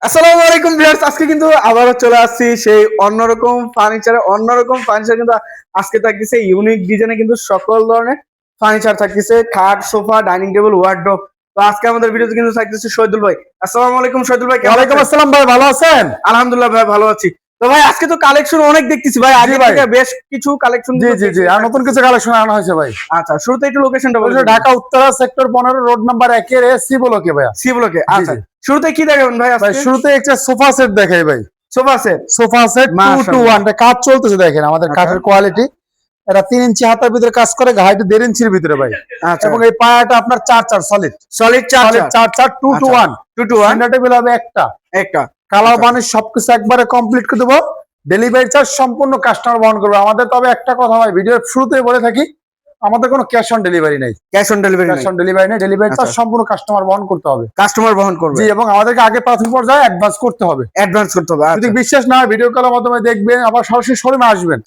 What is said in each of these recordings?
আসসালামু আলাইকুম ভিউয়ার্স, আজকে কিন্তু আবারও চলে আসছি সেই অন্যরকম ফার্নিচার কিন্তু আজকে থাকতেছে ইউনিক ডিজাইনে কিন্তু সকল ধরনের ফার্নিচার থাকতেছে, খাট, সোফা, ডাইনিং টেবিল, ওয়ার্ডরোব। তো আজকে আমাদের ভিডিওতে কিন্তু থাকতেছে শহীদুল ভাই। আসসালামু আলাইকুম শহীদুল ভাই, কেমন ওয়ালাইকুম আছেন? আসসালাম ভাই, ভালো আছেন? আলহামদুলিল্লাহ ভাই, ভালো আছি। তো ভাই আজকে তো কালেকশন অনেক দেখতেছি ভাই, আগে ভাই। থেকে বেশ কিছু কালেকশন জি জি জি, আর নতুন কিছু কালেকশন আনা হয়েছে ভাই। আচ্ছা, শুরুতে একটু লোকেশনটা বলে দিন। Dhaka Uttara sector 15 road number 1 এর সি ব্লকে ভাইয়া। সি ব্লকে। জি, আচ্ছা, জি। শুরুতে কি দেখাবেন ভাই ভাই আজকে? শুরুতে একটা সোফা সেট দেখাই ভাই। Sofa set. Sofa set 2 to 1 এটা কাজ চলতেছে, দেখেন আমাদের আচ্ছা। কাঠের কোয়ালিটি। এটা 3 ইঞ্চি হাতার ভিতরে কাজ করে, হাইট 1.5 ইঞ্চির ভিতরে ভাই। আচ্ছা, এবং এই পায়াটা আপনার 4 solid solid 4 4 2 to 1 2 to 1 centre table হবে একটা। একটা। কালার আচ্ছা। বানিশ সবকিছু একবারে কমপ্লিট করে দেবো। ডেলিভারি চার্জ সম্পূর্ণ কাস্টমার বহন করবে। আমাদের তবে একটা কথা ভাই, ভিডিওর শুরুতেই বলে থাকি, আমাদের কোনো ক্যাশ অন ডেলিভারি নেই। Cash on delivery cash on delivery নেই, ডেলিভারি চার্জ আচ্ছা। সম্পূর্ণ কাস্টমার বহন করতে হবে। কাস্টমার বহন করবে। জি, এবং আমাদেরকে আগে প্রাথমিক পর্যায়ে অ্যাডভান্স করতে হবে। অ্যাডভান্স করতে হবে। যদি আচ্ছা। বিশ্বাস না হয় ভিডিও কলের মাধ্যমে দেখবেন, আবার সরাসরি শোরুমে আসবেন,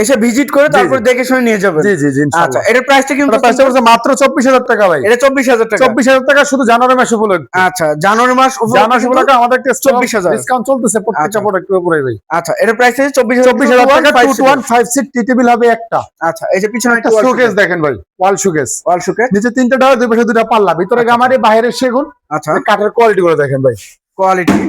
এসে ভিজিট করে জি, তারপর জি। দেখে শুনে নিয়ে যাবেন। জি জি জি, আচ্ছা, ইনশাআল্লাহ। এটার প্রাইসটা কিন্তু প্রাইসটা পড়ছে মাত্র 24,000 টাকা ভাই। এটা 24,000 টাকা। 24,000 টাকা শুধু জানুয়ারি মাসে উপলক্ষে। আচ্ছা, জানুয়ারি মাস জানুয়ারি উপলক্ষে আমাদের 24,000 ডিসকাউন্ট চলতেছে প্রত্যেকটা আচ্ছা। প্রোডাক্টের উপরে ভাই। আচ্ছা, এটার প্রাইস আছে 24,000 টাকা 2 to 1 5 সিট টি টেবিল হবে একটা। আচ্ছা, এই যে পিছনে একটা শোকেস দেখেন ভাই, ওয়াল শোকেস। ওয়াল শোকেস। নিচে 3টা টাওয়ার, দুই পাশে 2টা পাল্লা, ভিতরে আচ্ছা। গামারি, বাইরে সেগুন। আচ্ছা, কাঠের কোয়ালিটি গুলো দেখেন ভাই, কোয়ালিটি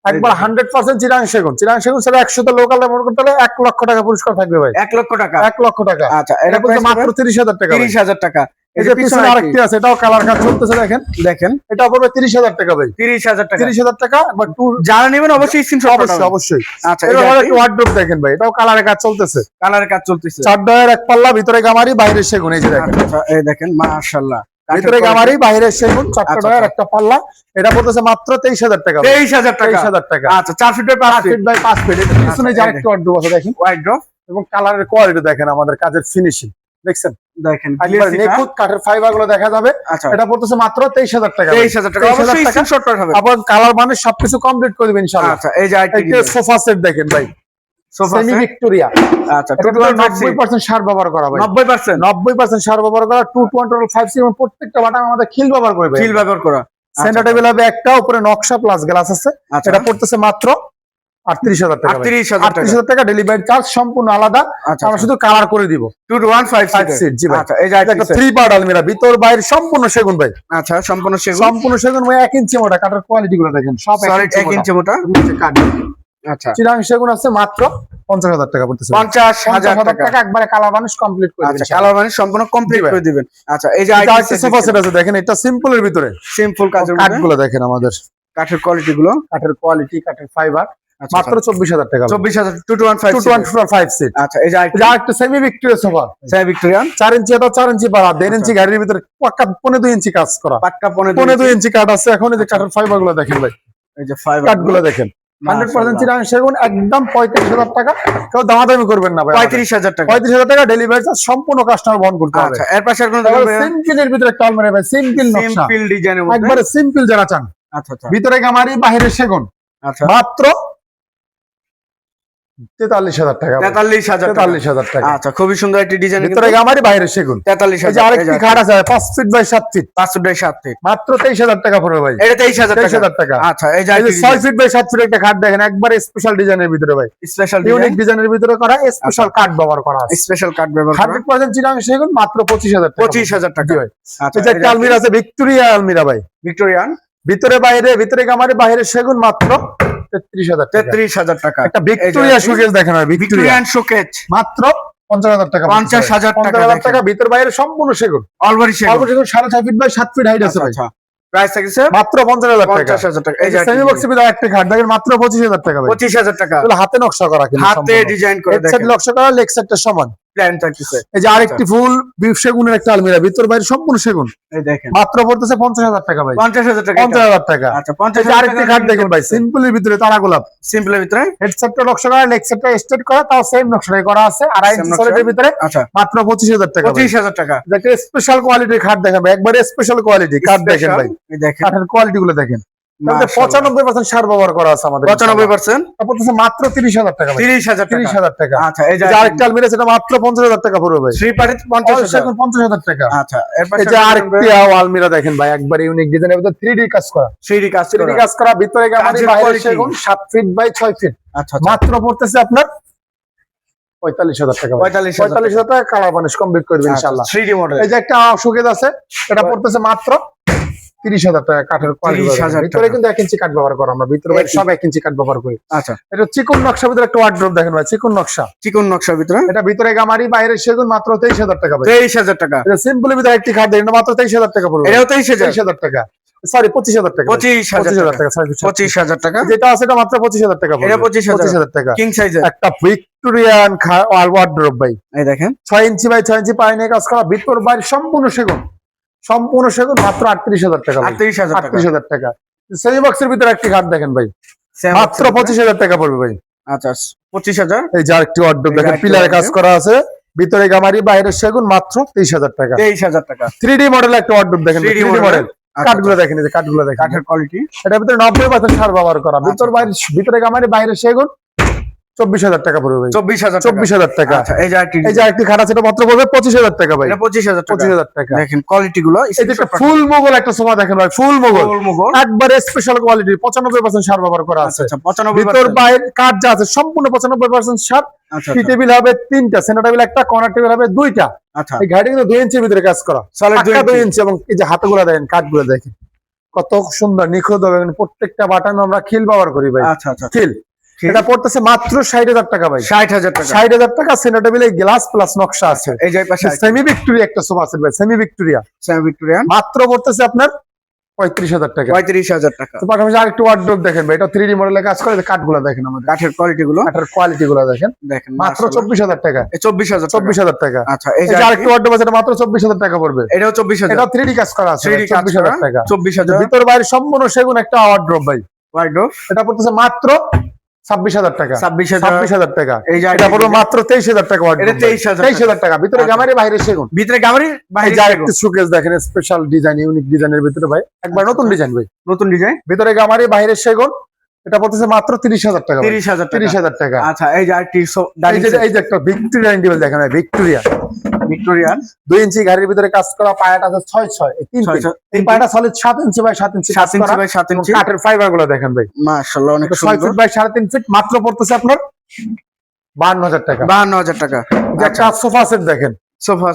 একবার 100% চিরাং সেগুন। চিরাং সেগুন সেটা 100 লোকাল ব্যবহার করতে হলে 1 লক্ষ টাকা পুরস্কার থাকবে ভাই। 1 লক্ষ টাকা। 1 লক্ষ টাকা। আচ্ছা, এটা এটা পড়ছে প্রাইস মাত্র 30,000 টাকা ভাই। 30,000 টাকা। এই যে পিছনে আরেকটি আছে, এটাও কালার কাজ চলতেছে, দেখেন দেখেন, এটা পড়বে 30,000 টাকা ভাই। 30,000 টাকা। 30,000 টাকা একবার টু। যারা নেবেন অবশ্যই স্ক্রিনশট অবশ্যই পাঠাবেন। অবশ্যই। আচ্ছা, এবার এটা একটা ওয়ার্ডরোব দেখেন ভাই, এটাও কালারের কাজ চলতেছে। কালারের কাজ চলতেছে। 4 ডয়ের এক পাল্লা, ভিতরে গামারি, বাইরে সেগুন। এই যে দেখেন, আচ্ছা, এই দেখেন মাশাআল্লাহ। ভিতরে গামারি, বাইরে সেগুন, 4টা আচ্ছা, ডয়ের একটা পাল্লা। এটা পড়তেছে মাত্র 23,000 টাকা ভাই। 23,000 টাকা। 23,000 টাকা। আচ্ছা, 4 feet by 5 5 feet feet by 5 feet. এটা পিছনে যে আরেকটা ওয়ার্ডরোব আছে দেখেন, ওয়াইড্রপ। এবং কালারের কোয়ালিটি দেখেন, আমাদের কাজের ফিনিশিং দেখছেন, দেখেন একবার নিখুঁত কাঠের ফাইবার গুলো দেখা যাবে। আচ্ছা, এটা পড়তেছে মাত্র 23,000 টাকা। 23,000 টাকা। অবশ্যই স্ক্রিনশট পাঠাবেন। আবার কালার মানে সবকিছু কমপ্লিট করে দিবেন ইনশাআল্লাহ। আচ্ছা, এই যে আইটি একটা সোফা সেট দেখেন ভাই, সোফা সেমি সেট। ভিক্টোরিয়া। আচ্ছা, এটা 90% সার ব্যবহার করা ভাই। 90% 90% সার ব্যবহার করা, 220 5 এবং প্রত্যেকটা বাটাম আমাদের খিল ব্যবহার করবে। খিল ব্যবহার করা। সেন্টার টেবিল হবে একটা, উপরে নকশা প্লাস গ্লাস আছে। আচ্ছা, এটা পড়তেছে মাত্র 38,000 টাকা। 38,000 টাকা। 38,000 টাকা, ডেলিভারি চার্জ সম্পূর্ণ আলাদা। আচ্ছা, আমরা শুধু কালার করে দিব। 2 to 1 5 5 সিট। জি ভাই। আচ্ছা, এই যে এটা একটা 3 পার্ট আলমিরা, ভিতর বাইরে সম্পূর্ণ সেগুন ভাই। আচ্ছা, সম্পূর্ণ সেগুন। সম্পূর্ণ সেগুন ভাই, 1 ইঞ্চি মোটা। কাঠের কোয়ালিটি গুলো দেখেন, সব সলিড 1 ইঞ্চি মোটা। কাঠ। আচ্ছা, চিরাং সেগুন আছে মাত্র 50,000 টাকা পড়তেছে। 50,000 টাকা। টাকা একবারে কালার মানুষ কমপ্লিট করে দিবেন। আচ্ছা, কালার মানে সম্পূর্ণ কমপ্লিট জি ভাই। করে দিবেন। আচ্ছা, এই যে এটা একটা সোফা সেট আছে দেখেন, এটা সিম্পলের ভিতরে। সিম্পল কাজের মধ্যে কাঠগুলো দেখেন, আমাদের কাঠের কোয়ালিটি গুলো। কাঠের কোয়ালিটি, কাঠের ফাইবার। আচ্ছা, মাত্র 24,000 টাকা। 24,000 2 to 1 5 5 সিট। আচ্ছা, এই যে এটা একটা সেমি ভিক্টোরিয়া সোফা, সাই ভিক্টোরিয়ান 4 ইঞ্চি এটা 4 ইঞ্চি পারা, 1.5 ইঞ্চি গাড়ির ভিতরে পাক্কা 2.5 ইঞ্চি কাজ করা। পাক্কা 15 2.5 ইঞ্চি কাঠ আছে। এখন এই যে কাঠের ফাইবার গুলো দেখেন ভাই, এই যে ফাইবার কাঠগুলো দেখেন 100% চিরাং সেগুন, একদম 35,000 টাকা। কেউ দামাদামি করবেন না ভাই। 35,000 টাকা। 35,000 টাকা, ডেলিভারি চার্জ সম্পূর্ণ কাস্টমার বহন করতে হবে। আচ্ছা, এর পাশে আর কোন সিম্পলের ভিতরে একটা আলমারি ভাই, সিম্পল নকশা, সিম্পল ডিজাইনের মধ্যে। একবারে সিম্পল যারা চান। আচ্ছা, আচ্ছা, ভিতরে গামারি, বাইরে সেগুন, আচ্ছা, মাত্র 43,000 টাকা। 43,000 টাকা। 43,000 টাকা। আচ্ছা, খুবই সুন্দর একটি ডিজাইন। ভিতরে গামারি, বাইরে সেগুন। 43,000। এই যে আরেকটি খাট আছে 5 feet by 7 feet, 5 feet by 7 feet. মাত্র 23,000 টাকা পড়বে ভাই। এটা 23,000 টাকা। 23,000 টাকা। আচ্ছা, এই যে এই যে 6 ফিট বাই 7 ফিট একটা খাট দেখেন, একবারে স্পেশাল ডিজাইনের ভিতরে ভাই, স্পেশাল ইউনিক ডিজাইনের ভিতরে করা, স্পেশাল কাঠ ব্যবহার করা আছে। স্পেশাল কাট ব্যবহার করা। 100% চিরাং সেগুন, মাত্র 25,000 টাকা। 25,000 টাকা। জি ভাই। আচ্ছা, এই যে একটা আলমিরা আছে ভিক্টোরিয়া আলমিরা ভাই, ভিক্টোরিয়ান ভিতরে বাইরে, ভিতরে গামারি, বাইরে সেগুন, মাত্র 33,000 টাকা। 33,000 টাকা। একটা ভিক্টোরিয়া শোকেস দেখেন ভাই, ভিক্টোরিয়া ভিক্টোরিয়ান শোকেজ মাত্র 50,000 টাকা। 50,000 টাকা। 50,000 টাকা, ভিতর বাইরে সম্পূর্ণ সেগুন। অলবারি অল্প সেগুন। সেগুন 6.5 ফিট বাই 7 ফিট হাইট আছে ভাই। আচ্ছা, প্রাইস থাকছে মাত্র 50,000 টাকা। 50,000 টাকা। এই যে সেমি বক্সের ভিতরে একটা খাট দেখেন, মাত্র 25,000 টাকা ভাই। 25,000 টাকা। এগুলো হাতে নকশা করা, কিন্তু হাতে ডিজাইন করে হেডসেট দেখেন। নকশা করা, লেগ সেটটা সমান। প্ল্যান থাকতেছে। এই যে আরেকটি ফুল বিফ সেগুনের একটা আলমিরা, ভিতর বাইরে সম্পূর্ণ সেগুন, এই দেখেন মাত্র পড়তেছে 50,000 টাকা ভাই। 50,000 টাকা। 50,000 টাকা। আচ্ছা, এই যে 50,000 আরেকটি খাট দেখেন ভাই, সিম্পলের ভিতরে তারা গোলাপ, সিম্পলের ভিতরে। হেডসেটটা নকশা করা, লেগ সেটটা স্ট্রেট করা, তাও সেম নকশাই করা আছে। 2.5 ইঞ্চি সলিডের ভিতরে, আচ্ছা, মাত্র 25,000 টাকা ভাই। 25,000 টাকা। একটা স্পেশাল কোয়ালিটির খাট দেখেন ভাই, একবারে স্পেশাল কোয়ালিটি কাঠ দেখেন ভাই, এই দেখেন কাঠের কোয়ালিটি গুলো দেখেন। মাশাআল্লাহ 95% সার ব্যবহার করা আছে আমাদের 95%। তারপর মাত্র 30,000 টাকা ভাই 30,000 টাকা। 30,000 টাকা। আচ্ছা এই যে আরেকটা আলমিরা সেটা মাত্র 50,000 টাকা পড়বে ভাই। 3 পার্টি 50,000। 50,000 টাকা। আচ্ছা এরপর এই যে আরেকটা আলমিরা দেখেন ভাই, একবার ইউনিক ডিজাইনের ভিতরে 3D কাজ করা, 3D কাজ 3D কাজ করা, ভিতরে গামারি, কাজের বাইরে quality। সেগুন, 7 ফিট বাই 6 ফিট। আচ্ছা মাত্র পড়তেছে আপনার 45,000 টাকা ভাই। 45,000 টাকা কালার বানিশ কমপ্লিট করবে ইনশাআল্লাহ। 3D model. এই যে একটা শোকেজ আছে, এটা পড়তেছে মাত্র 30,000 টাকা কাঠের কোয়ালিটি। 30,000 ভিতরে কিন্তু 1 ইঞ্চি কাঠ ব্যবহার করা, আমরা ভিতরে ভাই সব 1 ইঞ্চি কাঠ ব্যবহার করি। আচ্ছা এটা চিকন নকশার ভিতরে একটা ওয়ার্ড্রপ দেখেন ভাই, চিকন নকশা, চিকন নকশার ভিতরে। এটা ভিতরে গামারি, বাইরে সেগুন, মাত্র 23,000 টাকা ভাই। 23,000 টাকা। এটা সিম্পলের ভিতরে একটি খাট দেখেন, মাত্র 23,000 টাকা পড়বে। এটাও 23,000। 23,000 টাকা, সরি 25,000 টাকা। 25,000 টাকা, 25,000 টাকা। যেটা আছে এটা মাত্র 25,000 টাকা পড়বে। এটা 25,000 টাকা। কিং সাইজের একটা ভিক্টোরিয়ান ওয়ার্ড্রপ ভাই, এই দেখেন 6 ইঞ্চি বাই 6 ইঞ্চি পাইনে কাজ করা, ভিতর বাইরে সম্পূর্ণ সেগুন, সম্পূর্ণ সেগুন, মাত্র 38,000 টাকা ভাই। 38,000 টাকা। 38,000 টাকা। সেমি বক্সের ভিতরে একটি খাট দেখেন ভাই, Same মাত্র box এর ভিতরে। 25,000 টাকা পড়বে ভাই। আচ্ছা 25,000। এই যে আরেকটি ওয়ার্ড্রপ এই যে দেখেন, আরেকটি পিলারে কাজ wardrobe। করা আছে, ভিতরে গামারি, বাইরে সেগুন, মাত্র 23,000 টাকা। 23,000 টাকা। 3D মডেল একটা ওয়ার্ড্রপ দেখেন, 3D 3D model। মডেল। আচ্ছা, কাঠগুলো দেখেন, এই যে কাঠগুলো দেখেন, কাঠের কোয়ালিটি। এটার ভিতরে 90% সার ব্যবহার করা, ভিতর আচ্ছা। বাইরে, ভিতরে গামারি, বাইরে সেগুন, 24,000 টাকা পড়বে ভাই। 24,000 টাকা। 24,000 টাকা। আচ্ছা এই যে আরেকটি এই যে আরেকটি খাট আছে, এটা মাত্র পড়বে 25,000 টাকা ভাই। এটা 25,000 টাকা। 25,000 টাকা। দেখেন কোয়ালিটি গুলো। এই যে একটা ফুল মোগল একটা সোফা দেখেন ভাই, ফুল মোগল, ফুল মোগল। একবারে স্পেশাল কোয়ালিটি, 95% সার ব্যবহার করা আছে। আচ্ছা 95%। ভিতর বাইরে কাঠ যা আছে সম্পূর্ণ 95% সার। আচ্ছা টি টেবিল হবে 3টা, সেন্টার টেবিল একটা, কর্নার টেবিল হবে 2টা। আচ্ছা এই ঘাটে কিন্তু 2 ইঞ্চির ভিতরে কাজ করা, Solid 2 2 ইঞ্চি। ইঞ্চি। এবং এই যে হাতগুলো দেখেন, কাঠগুলো দেখেন কত সুন্দর নিখুঁত হবে, প্রত্যেকটা বাটন আমরা খিল ব্যবহার করি ভাই, আচ্ছা আচ্ছা খিল। এটা পড়তেছে মাত্র 60,000 টাকা ভাই। 60,000 টাকা। 60,000 টাকা। সেন্টার টেবিলে গ্লাস প্লাস নকশা আছে। এই যে পাশে সেমি ভিক্টোরিয়া একটা সোফা আছে ভাই, সেমি ভিক্টোরিয়া, সেমি ভিক্টোরিয়ান মাত্র পড়তেছে আপনার 35,000 টাকা। 35,000 টাকা। তো পাশাপাশি আরেকটু ওয়ার্ড্রপ দেখেন ভাই, এটা 3D মডেলে কাজ করে, কাঠগুলো দেখেন, আমাদের কাঠের কোয়ালিটি গুলো কাঠের কোয়ালিটি গুলো দেখেন, দেখেন মাত্র মাশাআল্লাহ। 24,000 টাকা। 24,000 টাকা। 24,000 টাকা। আচ্ছা এই এই যে যে আরেকটু ওয়ার্ড্রপ আছে, এটা মাত্র 24,000 টাকা পড়বে। এটাও 24,000। এটা 3D কাজ করা আছে, 3D কাজ করা 24,000 টাকা। 24,000। ভিতর বাইরে সম্পূর্ণ সেগুন একটা ওয়ার্ড্রপ ভাই, ওয়ার্ডরোব এটা পড়তেছে মাত্র 26,000 টাকা। 26,000 26,000 টাকা। এই যে এটা পড়বে মাত্র 23,000 টাকা ওয়ার্ড্রপ। এটা 23,000 23,000 টাকা। ভিতরে আচ্ছা। গামারি, বাইরে সেগুন। ভিতরে গামারি এই বাইরে যে আরেকটি শোকেস দেখেন, স্পেশাল ডিজাইন, ইউনিক ডিজাইনের ভিতরে ভাই, একবার নতুন ডিজাইন ভাই, নতুন ডিজাইন ভিতরে গামারি, বাইরে সেগুন। এটা পড়তেছে মাত্র 30,000 টাকা ভাই। 30,000 টাকা। 30,000 টাকা। আচ্ছা এই যে আরেকটি এই যে একটা ভিক্টোরিয়া টেবিল দেখেন ভাই, ভিক্টোরিয়া ভিক্টোরিয়ান 2 ইঞ্চি গাড়ির ভিতরে কাজ করা, পায়াটা আছে 6/6, এই 3 6/6 এই পায়াটা solid 7 inch by 7 inch 7 inch by 7 inch কাঠের ফাইবার গুলো দেখেন ভাই, মাশাআল্লাহ অনেক 6 সুন্দর। ফিট বাই 3.5 ফিট, মাত্র পড়তেছে আপনার 52,000 টাকা। 52,000 টাকা। যে একটা সোফা সেট দেখেন, সোফা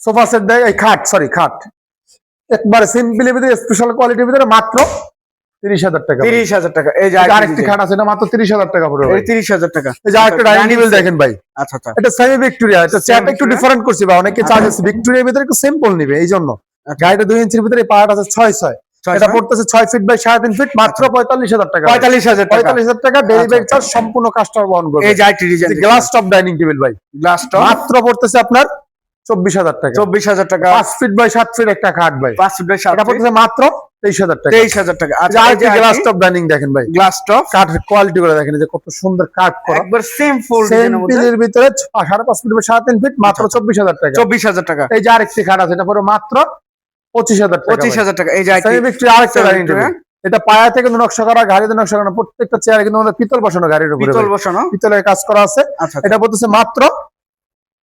সোফা সেট দেখ, এই খাট, সরি খাট, একবার সিম্পলি ভিতরে স্পেশাল কোয়ালিটির ভিতরে মাত্র 30,000 টাকা। 30,000 টাকা। এই যে আরেকটি খাট আছে, এটা মাত্র 30,000 টাকা পড়বে ভাই। 30,000 টাকা। এই যে আরেকটা ডাইনিং টেবিল দেখেন ভাই, আচ্ছা আচ্ছা এটা সেমি ভিক্টোরিয়া, এটা চেয়ারটা একটু Victoria। ডিফারেন্ট করছি ভাই, অনেকে চার্জেস ভিক্টোরিয়ার ভিতরে একটু সিম্পল নিবে, এই জন্য আচ্ছা। গাড়িটা 2 ইঞ্চির ভিতরে পায়াটা আছে 6/6, এটা পড়তেছে 6 ফিট বাই 3.5 ফিট, মাত্র 45,000 টাকা। 45,000 টাকা। 45,000 টাকা ডেলিভারি চার্জ সম্পূর্ণ কাস্টমার বহন করবে। এই যে আরেকটি design glass top dining table ভাই, গ্লাস টপ মাত্র পড়তেছে আপনার 24,000 টাকা। 24,000 টাকা। 5 ফিট বাই 7 ফিট একটা খাট ভাই, 5 ফিট বাই 7 এটা পড়তেছে মাত্র 23,000 টাকা। 23,000 টাকা। আচ্ছা এই যে গ্লাস টপ ডাইনিং দেখেন ভাই, গ্লাস টপ কাঠের কোয়ালিটি গুলো দেখেন, এই যে কত সুন্দর কাঠ করা, একবার সেম ফুল ডিজাইনের মধ্যে সিম্পলের ভিতরে 5.5 ফিট বাই 3.5 ফিট, মাত্র 24,000 টাকা। 24,000 টাকা। এই যে আরেকটি খাট আছে, এটা পড়বে মাত্র 25,000 টাকা। 25,000 টাকা। এই যে সেমি আরেকটি ভিক্টোরিয়া আরেকটা ডাইনিং টেবিল, Victoria। এটা পায়া থেকে নকশা করা, গাড়িতে নকশা করা, প্রত্যেকটা চেয়ারে কিন্তু আমাদের পিতল বসানো, গাড়ির উপরে পিতল ভাই। বসানো। পিতলের কাজ করা আছে। আচ্ছা এটা পড়তেছে মাত্র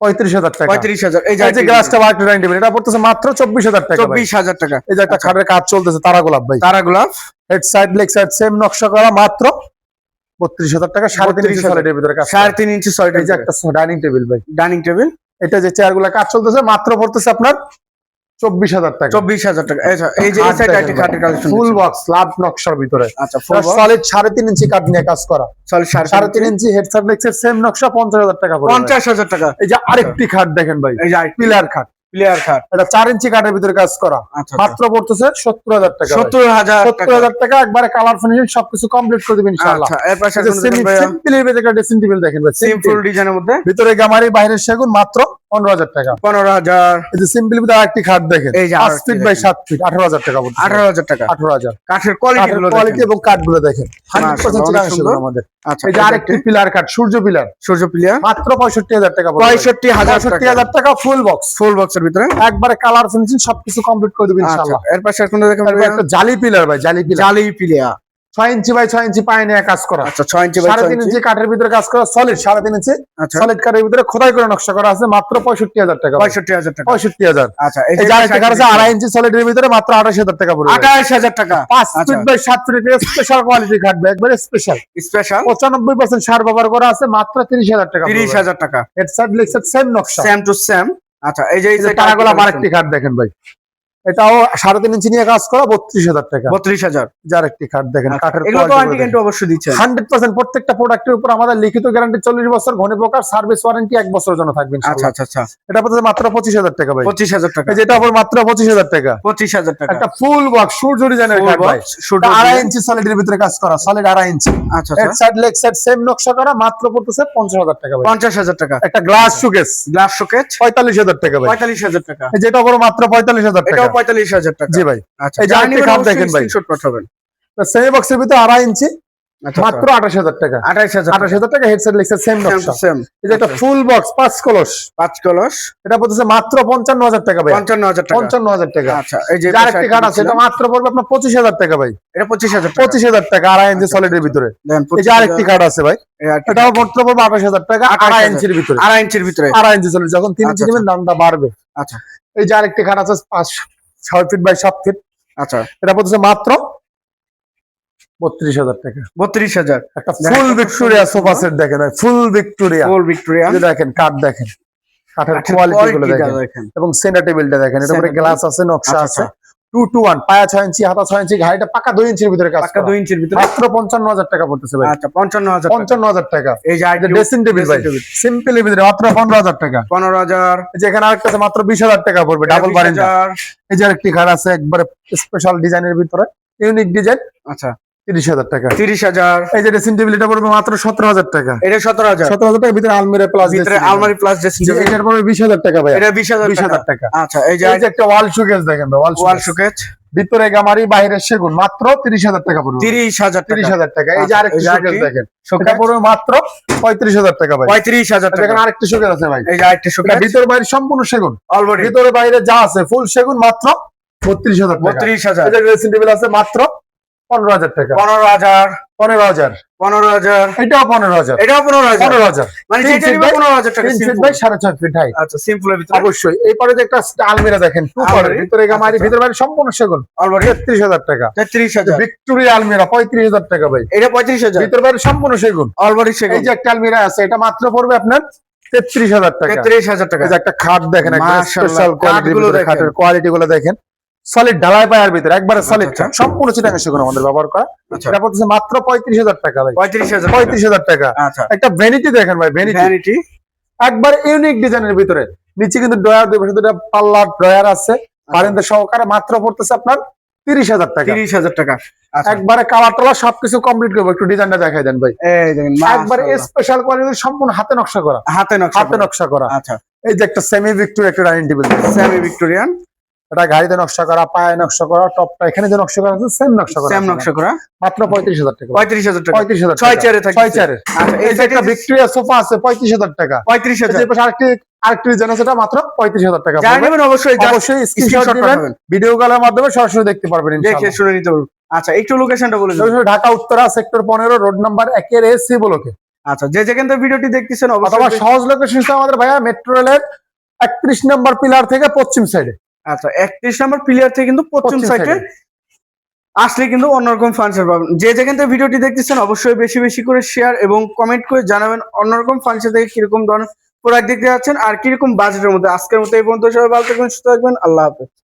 35,000 টাকা। 35,000। এই যে এই যে আরেকটি গ্লাসটা আরেকটা ডাইনিং টেবিল, এটা পড়তেছে মাত্র 24,000 টাকা ভাই। 24,000 টাকা। এই যে একটা আচ্ছা। খাটের কাজ চলতেছে, তারা গোলাপ ভাই, তারা গোলাপ head side leg side same নকশা করা, মাত্র 32,000 টাকা। 3.5 ইঞ্চি সলিডের ভিতরে কাজ করা। 3.5 ইঞ্চি সলিড। এই যে একটা ডাইনিং টেবিল ভাই, ডাইনিং টেবিল এটা যে চেয়ারগুলো কাজ চলতেছে, মাত্র পড়তেছে আপনার 24,000 টাকা। 24,000 টাকা। আচ্ছা এই যে এই সাইডে একটা খাটের কালেকশন ফুল বক্স লাভ নকশার ভিতরে, আচ্ছা ফুল বক্স সলিড 3.5 ইঞ্চি কাঠ নিয়ে কাজ করা, solid 3.5 inch head side leg side same নকশা, 50,000 টাকা পড়বে। 50,000 টাকা। এই যে আরেকটি খাট দেখেন ভাই, এই যে আরেকটি পিলার খাট, প্লেয়ার খাট এটা 4 ইঞ্চি কাঠের ভিতরে কাজ করা, আচ্ছা মাত্র পড়তেছে 70,000 টাকা। 70,000 টাকা। 70,000 টাকা, একবারে কালার ফিনিশিং সবকিছু কমপ্লিট করে দিবেন ইনশাআল্লাহ। আচ্ছা এর পাশে সিম্পলি একটা ড্রেসিং টেবিল দেখেন ভাই, সিম্পল ডিজাইনের মধ্যে ভিতরে গামারি, বাইরে সেগুন, মাত্র 15,000 টাকা। 15,000। এই যে সিম্পলি ভিতরে আরেকটি খাট দেখেন, এই যে 5 ফিট বাই 7 ফিট, 18,000 টাকা পড়ছে। 18,000 টাকা। 18,000। কাঠের কোয়ালিটি এবং কাঠগুলো দেখেন 100% চিটাগাং সেগুন আমাদের। আচ্ছা, এই যে আরেকটি পিলার কাঠ, সূর্য পিলার, মাত্র 65,000 টাকা পড়বে। 65,000 টাকা ফুল বক্স। ফুল বক্সের ভিতরে একবারে কালার ফিনিশিং সবকিছু কমপ্লিট করে দেব ইনশাআল্লাহ। এর পাশে এখন দেখেন একটা জালি পিলার ভাই, জালি পিলার, জালি পিলিয়া 6 ইঞ্চি বাই 6 ইঞ্চি পায় নিয়ে কাজ করা। আচ্ছা 6 ইঞ্চি বাই 6 3.5 ইঞ্চি ইঞ্চি কাঠের ভিতরে কাজ করা, সলিড 3.5 ইঞ্চি আচ্ছা সলিড কাঠের ভিতরে খোদাই করে নকশা করা আছে, মাত্র 65,000 টাকা। 65,000 টাকা। 65,000। আচ্ছা এই যে আরেকটা কাঠ আছে 2.5 ইঞ্চি সলিডের ভিতরে, মাত্র 28,000 টাকা পড়বে। 28,000 টাকা। 5 feet by 7 feet special quality কাঠ ভাই, একবারে স্পেশাল। 95% সার ব্যবহার করা আছে, মাত্র 30,000 টাকা। 30,000 টাকা। Head side leg side same নকশা, সেম টু সেম। আচ্ছা এই যে টাকাগুলো আরেকটি কাঠ দেখেন ভাই, এটাও 3.5 ইঞ্চি নিয়ে কাজ করা, 32,000 টাকা। 32,000। যার একটি কাঠ দেখেন, কাঠের এগুলো তো আন্টি কিন্তু অবশ্যই দিচ্ছেন 100%। প্রত্যেকটা প্রোডাক্টের উপর আমাদের লিখিত গ্যারান্টি 40 বছর, ঘন প্রকার সার্ভিস ওয়ারেন্টি 1 বছরের জন্য থাকবে আচ্ছা ইনশাআল্লাহ। আচ্ছা আচ্ছা। এটা পড়ছে মাত্র 25,000 টাকা ভাই। 25,000 টাকা। যেটা উপর মাত্র 25,000 টাকা। 25,000 টাকা। একটা ফুল বক্স সূর্য ডিজাইনের কাঠ ভাই, 2.5 ইঞ্চি সলিডের ভিতরে কাজ করা, সলিড 2.5 ইঞ্চি। আচ্ছা head side leg side same নকশা করা, মাত্র পড়তেছে 50,000 টাকা ভাই। 50,000 টাকা। একটা গ্লাস শোকেস, গ্লাস শোকেস 45,000 টাকা ভাই। 45,000 টাকা। যেটা উপর মাত্র 45,000 টাকা। এটাও 45,000 টাকা। জি ভাই। আচ্ছা এই যে আরেকটি কাঠ দেখেন ভাই, স্ক্রিনশট পাঠাবেন। সেমি বক্সের ভিতরে 2.5 ইঞ্চি, আচ্ছা মাত্র 28,000 টাকা। 28,000 টাকা। Head side leg side same নকশা। সেম। এই যে একটা ফুল বক্স 5 কলস, 5 কলস, এটা পড়তেছে মাত্র 55,000 টাকা ভাই। 55,000 টাকা। 55,000 টাকা। আচ্ছা এই যে আরেকটি কাঠ আছে, এটা মাত্র পড়বে আপনার 25,000 টাকা ভাই। এটা 25,000 টাকা। 25,000 টাকা 2.5 ইঞ্চি সলিডের ভিতরে। এই যে আরেকটি কাঠ আছে ভাই, এটাও মাত্র পড়বে 28,000 টাকা, 2.5 ইঞ্চির ভিতরে। 2.5 ইঞ্চির ভিতরে। 2.5 ইঞ্চি সলিড, যখন 3 ইঞ্চি নেবেন দামটা বাড়বে। আচ্ছা এই যে আরেকটি কাঠ আছে 6 ফিট বাই 7 ফিট, আচ্ছা এটা পড়তেছে মাত্র 32,000 টাকা। 32,000। একটা ফুল ভিক্টোরিয়া সোফা সেট দেখেন, ফুল ভিক্টোরিয়া, ফুল ভিক্টোরিয়া। দেখেন কাঠ দেখেন, কাঠের কোয়ালিটি গুলো দেখেন, এবং সেন্টার টেবিলটা দেখেন, এর উপরে গ্লাস আছে, নকশা আছে। 2 to 1 পায়া 6 ইঞ্চি, হাতা 6 ইঞ্চি, ঘাড়িটা পাকা 2 ইঞ্চির ভিতরে কাজ পাকা করা, 2 ইঞ্চির ভিতরে, মাত্র 55,000 টাকা পড়তেছে ভাই। আচ্ছা 55,000 টাকা। 55,000 টাকা। এই যে এটা ড্রেসিং টেবিল ভাই, সিম্পলি ভিতরে মাত্র 15,000 টাকা। 15,000। যেখানে আরেকটা আছে মাত্র 20,000 টাকা পড়বে, ডাবল বারান্দা। 20,000। এই যে আরেকটি ঘর আছে একবারে স্পেশাল ডিজাইনের ভিতরে, ইউনিক ডিজাইন, আচ্ছা 30,000 টাকা। 30,000। এই যে ড্রেসিং টেবিল, এটা পড়বে মাত্র 17,000 টাকা। এটা 17,000। 17,000 টাকা ভিতরে আলমিরা প্লাস, ভিতরে আলমারি প্লাস ড্রেসিং টেবিল। এটার পড়বে 20,000 টাকা ভাই। এটা 20,000 20,000 টাকা। আচ্ছা এই যে একটা ওয়াল শোকেস দেখেন ভাই, ওয়াল শোকেস, ভিতরে গামারি, বাইরে সেগুন, মাত্র 30,000 টাকা পড়বে। 30,000 টাকা। 30,000 টাকা। এই যে আচ্ছা, আরেকটি শোকেস দেখেন, শোকেস এটা পড়বে মাত্র 35,000 টাকা ভাই। 35,000 টাকা। দেখেন আরেকটি শোকেস আছে ভাই, এই যে আরেকটা শোকেস, এটা ভিতর বাইরে সম্পূর্ণ সেগুন, অলরেডি ভিতরে বাইরে যা আছে ফুল সেগুন, মাত্র 32,000 টাকা। 32,000। এই যে ড্রেসিং টেবিল আছে মাত্র 15,000 টাকা। 15,000। 15,000। 15,000। এটাও 15,000। এটাও 15,000। 15,000। মানে যেটা নিবে 15,000 টাকা। 3 ফিট বাই 6.5 ফিট হাই। আচ্ছা সিম্পলের ভিতরে অবশ্যই। এরপরে যে একটা আলমিরা দেখেন, আলমারি। ভিতরে গামারি, ভিতরে বাইরে সম্পূর্ণ সেগুন, অলরেডি 33,000 টাকা। 33,000। ভিক্টোরিয়া আলমিরা 35,000 টাকা ভাই। এটা 35,000। ভিতরে বাইরে সম্পূর্ণ সেগুন, অলরেডি এই যে একটা আলমিরা আছে, এটা মাত্র পড়বে আপনার 33,000 টাকা। 33,000 টাকা। এই যে একটা খাট দেখেন, একটা মাশাআল্লাহ, স্পেশাল কোয়ালিটির কাঠগুলো ভিতরে, দেখেন। খাটের কোয়ালিটি গুলো দেখেন, সলিড ঢালাই পায়ার ভিতরে, একবারে সলিড আচ্ছা। কাঠ, সম্পূর্ণ চিটাগাং সেগুন আমাদের ব্যবহার করা। আচ্ছা এটা পড়তেছে মাত্র 35,000 টাকা ভাই। 35,000। 35,000 টাকা। আচ্ছা একটা ভ্যানিটি দেখেন ভাই, ভ্যানিটি ভ্যানিটি একবার ইউনিক ডিজাইনের ভিতরে, নিচে কিন্তু ড্রয়ার, দুই পাশে দুটো পাল্লা ড্রয়ার আছে, বারান্দা সহকারে, মাত্র পড়তেছে আপনার 30,000 টাকা। 30,000 টাকা। আচ্ছা একবারে কালার টালা সবকিছু কমপ্লিট করবো, একটু ডিজাইনটা দেখাই দেন ভাই। এই দেখেন একবার স্পেশাল কোয়ালিটির, সম্পূর্ণ হাতে নকশা করা, হাতে নকশা হাতে নকশা করা। আচ্ছা এই যে একটা সেমি ভিক্টোরিয়া একটা ডাইনিং টেবিল, সেমি ভিক্টোরিয়ান, এটা গাড়িতে নকশা করা, পায়ে নকশা করা, টপটা এখানে যে নকশা করা আছে সেম নকশা করা, সেম নকশা করা, মাত্র 35,000 টাকা। 35,000 টাকা। 35,000 ছয় চেয়ারে থাকে। 6 চেয়ারে। আচ্ছা এই যে একটা ভিক্টোরিয়া সোফা আছে 35,000 টাকা। 35,000। এই পাশে আরেকটি ডিজাইন আছে, এটা মাত্র 35,000 টাকা। যারা নেবেন অবশ্যই অবশ্যই স্ক্রিনশট স্ক্রিনশট দিবেন, পাঠাবেন, ভিডিও কলের মাধ্যমে সরাসরি দেখতে পারবেন দেখে ইনশাআল্লাহ। শুনে নিতে পারবেন। আচ্ছা একটু লোকেশনটা বলে দিন। সরাসরি Dhaka Uttara sector 15 road number 1 এর এসি ব্লকে। আচ্ছা যে যেখান থেকে ভিডিওটি দেখতেছেন অথবা অবশ্যই সহজ লোকেশন আমাদের ভাইয়া মেট্রো রেলের 31 নম্বর পিলার থেকে পশ্চিম সাইডে। আচ্ছা 31 নম্বর প্লেয়ার থেকে কিন্তু পশ্চিম সাইডে আসলে কিন্তু অন্যরকম ফার্নিচার পাবেন। যে যেখান থেকে ভিডিওটি দেখতেছেন অবশ্যই বেশি বেশি করে শেয়ার এবং কমেন্ট করে জানাবেন অন্যরকম ফার্নিচার থেকে কিরকম ধরনের প্রোডাক্ট দেখতে যাচ্ছেন আর কিরকম বাজেটের মধ্যে। আজকের মতো এই পর্যন্ত, সবাই ভালো থাকবেন, সুস্থ থাকবেন, আল্লাহ হাফেজ।